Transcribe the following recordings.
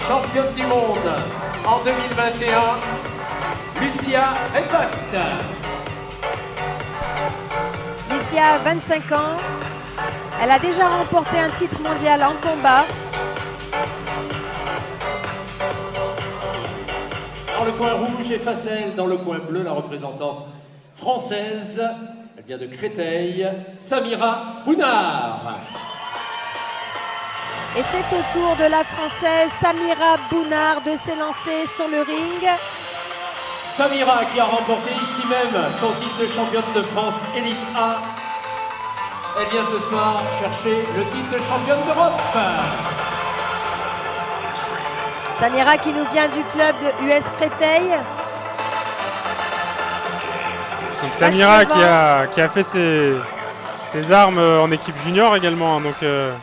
championne du monde en 2021, Lucia Repact. Lucia a 25 ans. Elle a déjà remporté un titre mondial en combat. Dans le coin rouge et face à elle, dans le coin bleu, la représentante française, elle vient de Créteil, Samira Bounard. Et c'est au tour de la Française Samira Bounard de s'élancer sur le ring. Samira qui a remporté ici même son titre de championne de France Élite A. Elle vient ce soir chercher le titre de championne d'Europe. Samira qui nous vient du club de US Créteil. Samira qui a fait ses armes en équipe junior également. Donc, elle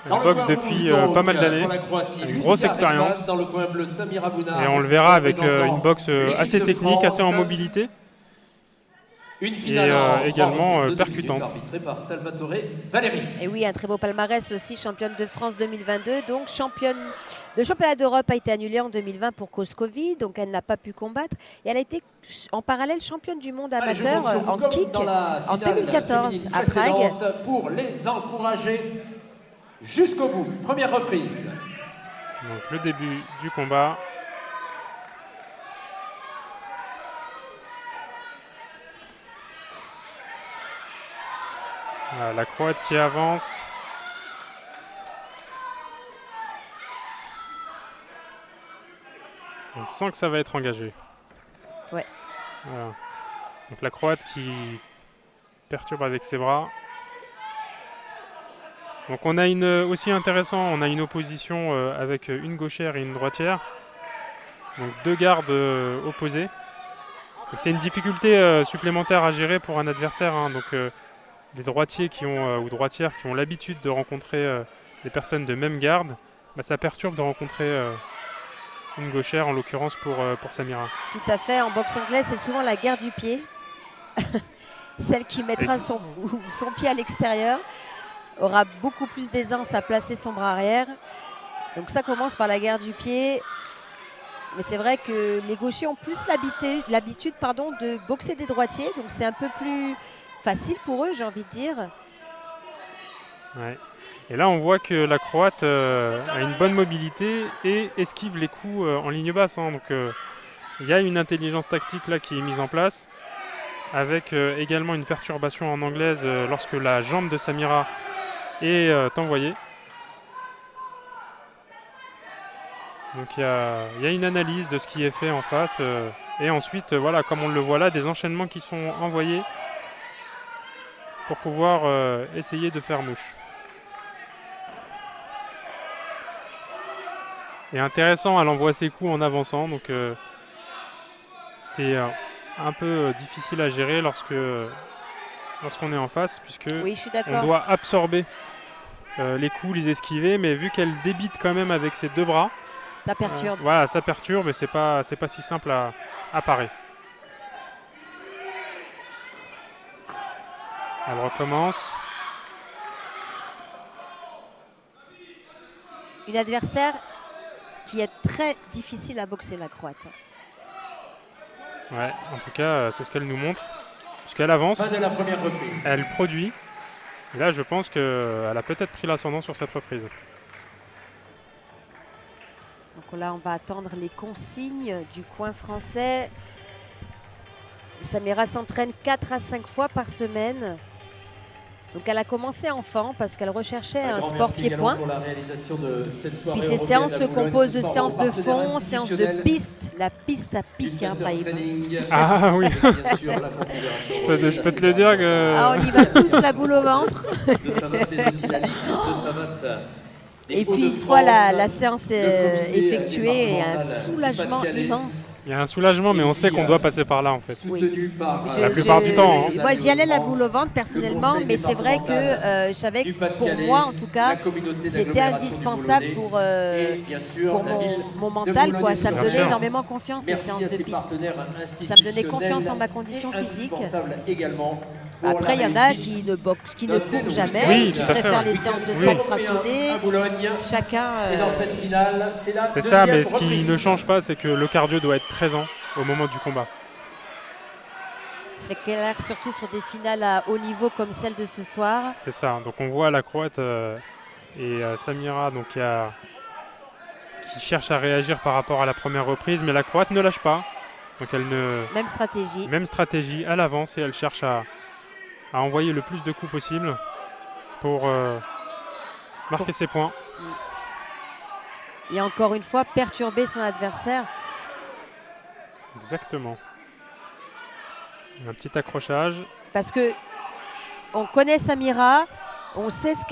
boxe depuis pas mal d'années, une grosse expérience. Et on le verra avec une boxe assez technique, assez en mobilité. Et également percutante. Et oui, un très beau palmarès aussi, championne de France 2022. Donc championne de championnat d'Europe a été annulée en 2020 pour cause Covid. Donc elle n'a pas pu combattre. Et elle a été en parallèle championne du monde amateur en kick en 2014 à Prague. Pour les encourager jusqu'au bout. Première reprise. Donc le début du combat. Voilà, la Croate qui avance. On sent que ça va être engagé. Ouais. Voilà. Donc la Croate qui perturbe avec ses bras. Donc on a aussi intéressant, on a une opposition avec une gauchère et une droitière. Donc deux gardes opposés. C'est une difficulté supplémentaire à gérer pour un adversaire. Hein. Donc les droitiers ou droitières qui ont l'habitude de rencontrer des personnes de même garde, bah, ça perturbe de rencontrer une gauchère, en l'occurrence pour Samira. Tout à fait, en boxe anglaise, c'est souvent la guerre du pied. Celle qui mettra son pied à l'extérieur aura beaucoup plus d'aisance à placer son bras arrière. Donc ça commence par la guerre du pied. Mais c'est vrai que les gauchers ont plus l'habitude de boxer des droitiers. Donc c'est un peu plus facile pour eux, j'ai envie de dire. Ouais. Et là, on voit que la Croate a une bonne mobilité et esquive les coups en ligne basse. Hein. Donc, il y a une intelligence tactique là qui est mise en place, avec également une perturbation en anglaise lorsque la jambe de Samira est envoyée. Donc, il y a une analyse de ce qui est fait en face. Et ensuite, voilà, comme on le voit là, des enchaînements qui sont envoyés pour pouvoir essayer de faire mouche. Et intéressant, elle envoie ses coups en avançant, donc c'est un peu difficile à gérer lorsqu'on est en face, puisque oui, on doit absorber les coups, les esquiver, mais vu qu'elle débite quand même avec ses deux bras, ça perturbe. Voilà, ça perturbe, et c'est pas si simple à parer. Elle recommence. Une adversaire qui est très difficile à boxer, la Croate. Ouais, en tout cas, c'est ce qu'elle nous montre. Puisqu'elle avance, Fin de la première reprise. Elle produit. Et là, je pense qu'elle a peut-être pris l'ascendant sur cette reprise. Donc là, on va attendre les consignes du coin français. Samira s'entraîne 4 à 5 fois par semaine. Donc elle a commencé enfant parce qu'elle recherchait un sport pied-point. Puis ces séances se composent de séances de fond, séances de piste. La piste à pique, hein, Brahim. Ah oui. je peux te le dire que... Ah, on y va tous la boule au ventre. Et puis une fois la séance effectuée, il y a un soulagement immense. Il y a un soulagement, mais on sait qu'on doit passer par là en fait. Oui. La plupart du temps. Hein. Moi j'y allais la boule au ventre personnellement, mais c'est vrai que je savais que pour moi en tout cas, c'était indispensable pour mon mental. Quoi. Ça me donnait énormément confiance, les séances de piste. Ça me donnait confiance en ma condition physique. Après, il y en a qui ne boxent, qui ne courent jamais, Oui, qui tout à fait, préfèrent ouais. les séances de Oui. salle fractionnées. À Boulogne. Chacun. Et dans cette finale, c'est la C'est ça, mais deuxième ce qui reprise. ne change pas, c'est que le cardio doit être présent au moment du combat. C'est clair, surtout sur des finales à haut niveau comme celle de ce soir. C'est ça. Donc on voit la Croate et Samira donc, qui cherche à réagir par rapport à la première reprise, mais la Croate ne lâche pas. Donc elle ne... Même stratégie. Même stratégie à l'avance et elle cherche à envoyer le plus de coups possible pour marquer ses points. Et encore une fois, perturber son adversaire. Exactement. Un petit accrochage. Parce que on connaît Samira, on sait ce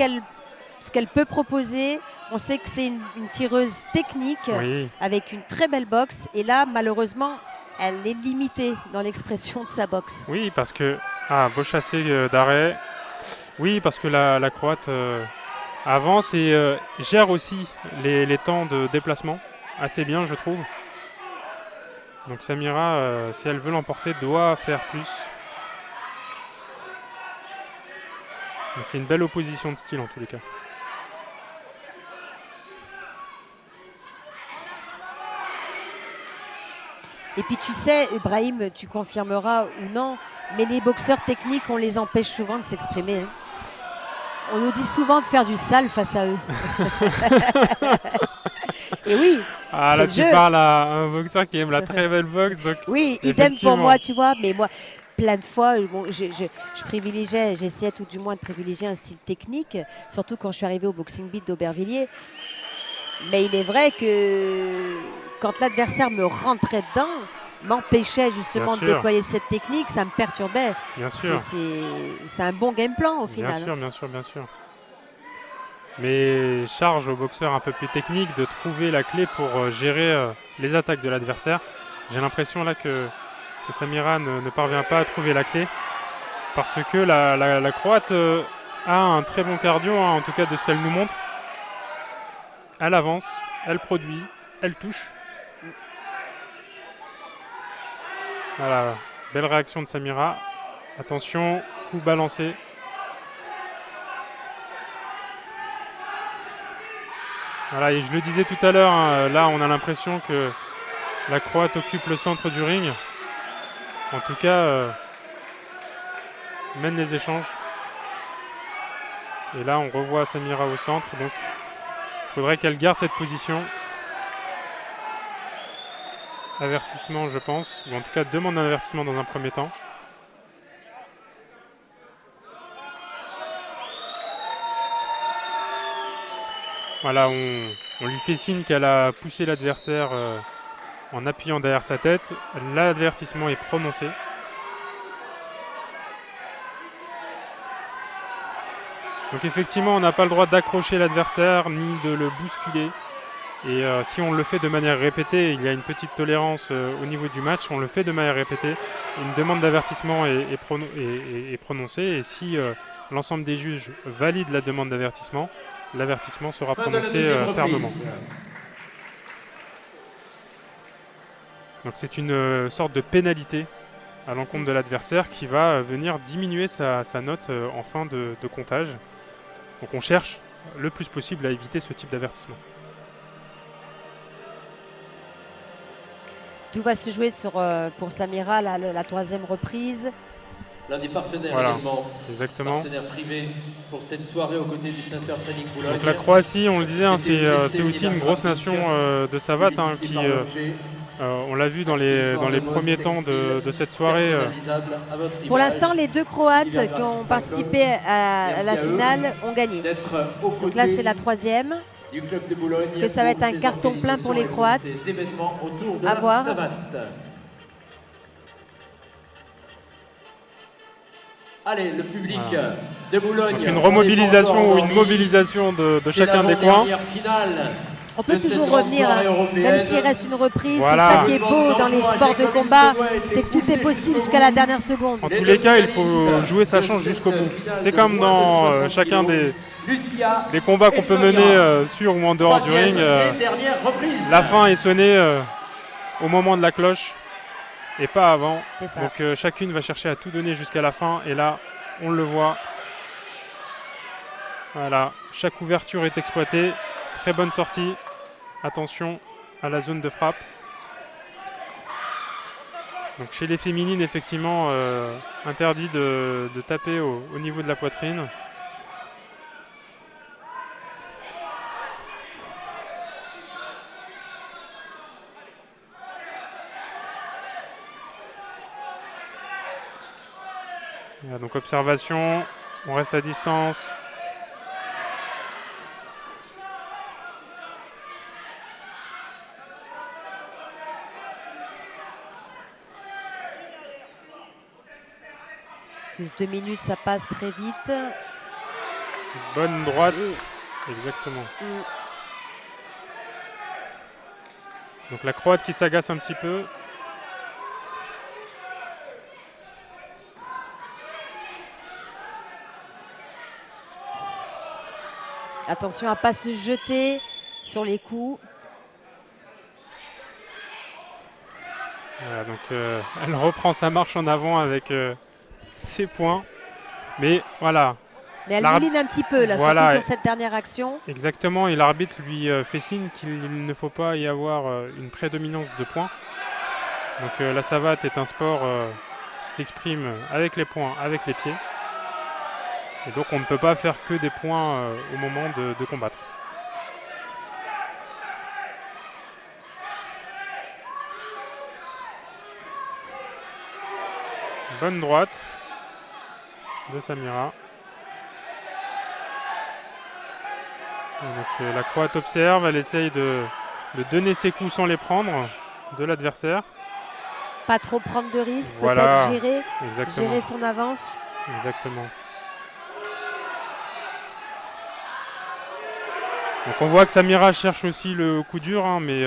qu'elle peut proposer, on sait que c'est une tireuse technique Oui, avec une très belle boxe. Et là, malheureusement, elle est limitée dans l'expression de sa boxe. oui, parce que... Ah, beau chassé d'arrêt. Oui, parce que la Croate avance et gère aussi les temps de déplacement assez bien, je trouve. Donc Samira, si elle veut l'emporter, doit faire plus. Mais c'est une belle opposition de style en tous les cas. Et puis tu sais, Ibrahim, tu confirmeras ou non, mais les boxeurs techniques, on les empêche souvent de s'exprimer. Hein. On nous dit souvent de faire du sale face à eux. Et oui, Ah là c'est tu le jeu. parles à un boxeur qui aime la très belle boxe. Donc Oui, idem effectivement. pour moi, tu vois, mais moi, plein de fois, bon, je privilégiais, j'essayais tout du moins de privilégier un style technique, surtout quand je suis arrivée au Boxing Beat d'Aubervilliers. Mais il est vrai que quand l'adversaire me rentrait dedans, m'empêchait justement Bien de sûr. déployer cette technique, ça me perturbait. Bien sûr. C'est un bon game plan au final. Bien sûr, bien sûr, bien sûr. Mais charge au boxeur un peu plus technique de trouver la clé pour gérer les attaques de l'adversaire. J'ai l'impression là que Samira ne parvient pas à trouver la clé parce que la Croate a un très bon cardio, hein, en tout cas de ce qu'elle nous montre. Elle avance, elle produit, elle touche. Voilà, belle réaction de Samira. Attention, coup balancé. Voilà, et je le disais tout à l'heure, hein, là on a l'impression que la Croate occupe le centre du ring. En tout cas, mène les échanges. Et là on revoit Samira au centre, donc il faudrait qu'elle garde cette position. Avertissement, je pense, ou en tout cas demande un avertissement dans un premier temps. Voilà, on lui fait signe qu'elle a poussé l'adversaire en appuyant derrière sa tête. L'avertissement est prononcé. Donc effectivement, on n'a pas le droit d'accrocher l'adversaire ni de le bousculer. Et si on le fait de manière répétée, il y a une petite tolérance au niveau du match. On le fait de manière répétée. Une demande d'avertissement est prononcée. Et si l'ensemble des juges valident la demande d'avertissement, l'avertissement sera prononcé fermement. Donc c'est une sorte de pénalité à l'encontre de l'adversaire qui va venir diminuer sa note en fin de comptage. Donc on cherche le plus possible à éviter ce type d'avertissement. Tout va se jouer pour Samira, la troisième reprise. L'un des partenaires Voilà, également, exactement. partenaire privé pour cette soirée aux côtés du Center Training Boulogne. Donc la Croatie, on le disait, hein, c'est aussi une grosse nation de savate hein, qui, on l'a vu dans les premiers temps de cette soirée. Pour l'instant, les deux Croates qui ont participé à la finale ont gagné. Donc là, c'est la troisième. Est-ce que ça va être un carton plein pour les Croates? À voir. Allez, le public de Boulogne. Donc une remobilisation ou une mobilisation de chacun des coins. On peut toujours revenir, hein, même s'il reste une reprise. Voilà. C'est ça qui est beau dans les sports de combat, c'est que tout est possible jusqu'à la dernière seconde. En tous les cas, il faut jouer sa chance jusqu'au bout. C'est comme dans chacun des combats qu'on peut mener sur ou en dehors du ring. La fin est sonnée au moment de la cloche et pas avant. C'est ça. Donc chacune va chercher à tout donner jusqu'à la fin. Et là, on le voit. Voilà, chaque ouverture est exploitée. Très bonne sortie. Attention à la zone de frappe. Donc chez les féminines, effectivement, interdit de taper au niveau de la poitrine. Voilà, donc observation, on reste à distance. Plus 2 minutes, ça passe très vite. Bonne droite, exactement. Donc la Croate qui s'agace un petit peu. Attention à ne pas se jeter sur les coups. Voilà, donc elle reprend sa marche en avant avec ses points. Mais voilà. Mais elle mouline un petit peu là, voilà, surtout sur cette dernière action. Exactement, et l'arbitre lui fait signe qu'il ne faut pas y avoir une prédominance de points. Donc la savate est un sport qui s'exprime avec les points, avec les pieds. Et donc on ne peut pas faire que des points au moment de combattre. Bonne droite de Samira. Donc, la Croate observe, elle essaye de donner ses coups sans les prendre de l'adversaire. Pas trop prendre de risques, voilà, peut-être gérer son avance. Exactement. Donc on voit que Samira cherche aussi le coup dur, hein, mais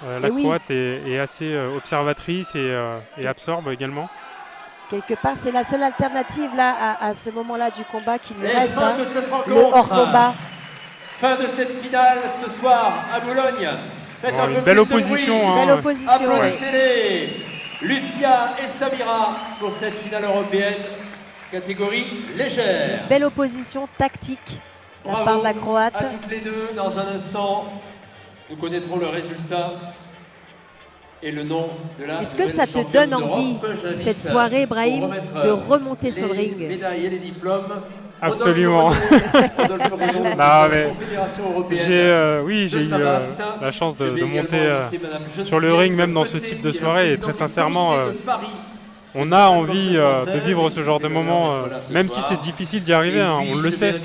la Croate est assez observatrice et absorbe également. Quelque part, c'est la seule alternative là à ce moment-là du combat qui lui reste. Fin de cette rencontre. Le hors-combat. Fin de cette finale ce soir à Boulogne. Faites un peu une belle plus opposition. Belle opposition. Applaudissez-les. Lucia et Samira pour cette finale européenne, catégorie légère. Belle opposition tactique de la part de la Croate. À toutes les deux, dans un instant, nous connaîtrons le résultat et le nom de la. Est-ce que ça te donne envie, cette soirée, Brahim, de remonter sur le ring? Les médailles et les diplômes. Absolument. Non, mais j'ai eu la chance de monter sur le ring, même dans ce type de soirée. Et très sincèrement, on a envie de vivre ce genre de moment, même si c'est difficile d'y arriver, hein, on le sait.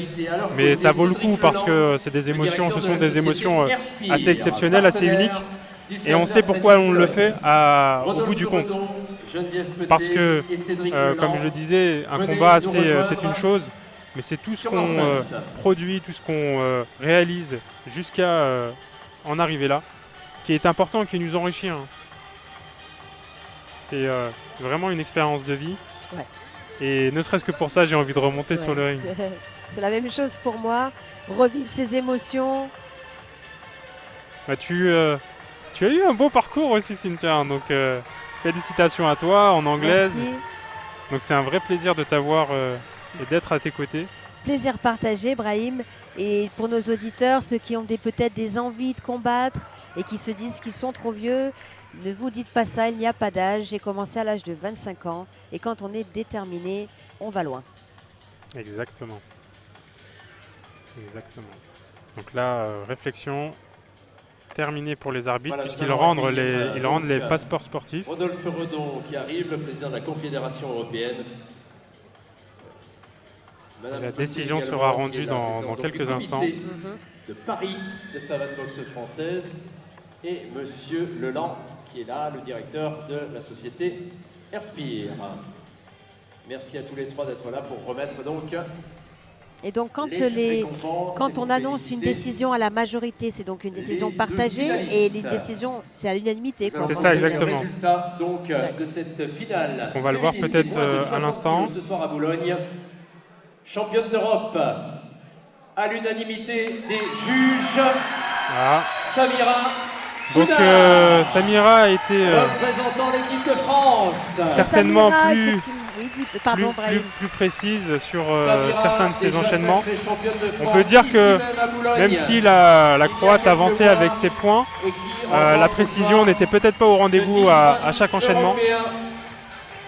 Mais ça vaut le coup parce que c'est des émotions, ce sont des émotions assez exceptionnelles, assez uniques. Et on sait pourquoi on le fait au bout du compte. Parce que, comme je le disais, un combat, c'est une chose. Mais c'est tout ce qu'on produit, tout ce qu'on réalise jusqu'à en arriver là, qui est important, qui nous enrichit. Hein. C'est vraiment une expérience de vie. Ouais. Et ne serait-ce que pour ça, j'ai envie de remonter sur le ring. C'est la même chose pour moi. Revivre ses émotions. Bah, tu as eu un beau parcours aussi, Cynthia. Donc félicitations à toi en anglaise. Merci. Donc c'est un vrai plaisir de t'avoir et d'être à tes côtés. Plaisir partagé, Brahim. Et pour nos auditeurs, ceux qui ont peut-être des envies de combattre et qui se disent qu'ils sont trop vieux, ne vous dites pas ça, il n'y a pas d'âge. J'ai commencé à l'âge de 25 ans et quand on est déterminé, on va loin. Exactement. Exactement. Donc là, réflexion terminée pour les arbitres, voilà, puisqu'ils rendent les passeports sportifs. Rodolphe Redon qui arrive, le président de la Confédération européenne. La décision sera rendue dans quelques instants. De Paris, de savate boxe française, et Monsieur Leland qui est là, le directeur de la société Airspire. Merci à tous les trois d'être là pour remettre donc. Et donc quand on annonce une décision à la majorité, c'est donc une décision partagée et une décision, c'est à l'unanimité. C'est ça exactement. Le résultat donc de cette finale. On va le voir peut-être à l'instant. Ce soir à Boulogne, championne d'Europe à l'unanimité des juges. Ah. Samira Donc Samira a été représentant l'équipe de France. certainement Samira, plus, effectivement. Oui, pardon, Brahim. plus précise sur Samira, certains de ses déjà enchaînements. sacrée championne de On France, peut dire ici que même à Boulogne, même si la Croate avançait avec ses points, et qui la remporte précision n'était peut-être pas au rendez-vous à chaque enchaînement. européen.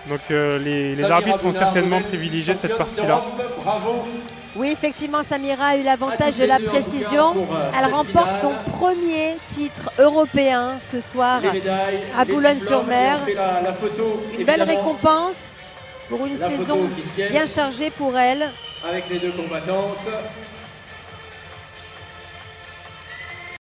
Donc les Samira arbitres vont Bounard, certainement nouvelle privilégier cette championne partie-là. d'Europe. Bravo. Oui, effectivement, Samira a eu l'avantage de la précision. Elle remporte son premier titre européen ce soir Les médailles, à Boulogne-sur-Mer. l'équipe Laure qui a fait la photo, Une belle évidemment, récompense pour une la photo saison officielle bien chargée pour elle. avec les deux combattantes.